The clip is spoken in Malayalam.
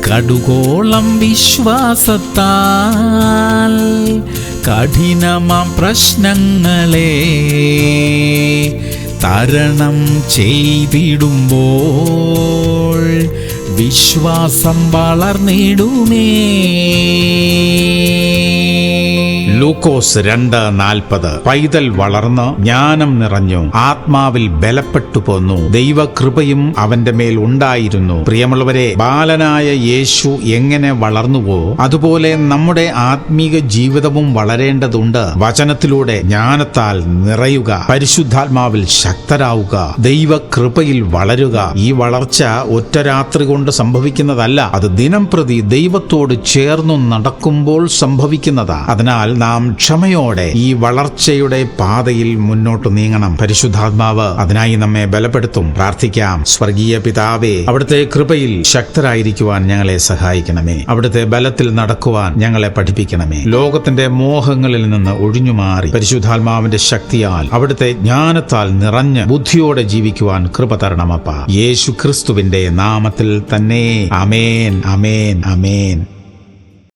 കടുകോളം വിശ്വാസത്താൽ കഠിനമാം പ്രശ്നങ്ങളെ തരണം ചെയ്തിടുമ്പോൾ വിശ്വാസം വളർന്നിടുമേ. ലൂക്കോസ് 2:40. പൈതൽ വളർന്ന് ജ്ഞാനം നിറഞ്ഞു, ആത്മാവിൽ ബലപ്പെട്ടു പോന്നു, ദൈവകൃപയും അവന്റെ മേൽ ഉണ്ടായിരുന്നു. പ്രിയമുള്ളവരെ, ബാലനായ യേശു എങ്ങനെ വളർന്നുവോ അതുപോലെ നമ്മുടെ ആത്മീക ജീവിതവും വളരേണ്ടതുണ്ട്. വചനത്തിലൂടെ ജ്ഞാനത്താൽ നിറയുക, പരിശുദ്ധാത്മാവിൽ ശക്തരാവുക, ദൈവകൃപയിൽ വളരുക. ഈ വളർച്ച ഒറ്റ രാത്രി കൊണ്ട് സംഭവിക്കുന്നതല്ല, അത് ദിനംപ്രതി ദൈവത്തോട് ചേർന്നു നടക്കുമ്പോൾ സംഭവിക്കുന്നതാ. അതിനാൽ നാം ക്ഷമയോടെ ഈ വളർച്ചയുടെ പാതയിൽ മുന്നോട്ട് നീങ്ങണം. പരിശുദ്ധാത്മാവ് അതിനായി നമ്മെ ബലപ്പെടുത്തും. പ്രാർത്ഥിക്കാം. സ്വർഗീയ പിതാവേ, അവിടുത്തെ കൃപയിൽ ശക്തരായിരിക്കുവാൻ ഞങ്ങളെ സഹായിക്കണമേ. അവിടുത്തെ ബലത്തിൽ നടക്കുവാൻ ഞങ്ങളെ പഠിപ്പിക്കണമേ. ലോകത്തിന്റെ മോഹങ്ങളിൽ നിന്ന് ഒഴിഞ്ഞുമാറി പരിശുദ്ധാത്മാവിന്റെ ശക്തിയാൽ അവിടുത്തെ ജ്ഞാനത്താൽ നിറഞ്ഞ് ബുദ്ധിയോടെ ജീവിക്കുവാൻ കൃപ തരണമപ്പ. യേശു ക്രിസ്തുവിന്റെ നാമത്തിൽ തന്നെ. ആമേൻ, ആമേൻ, ആമേൻ.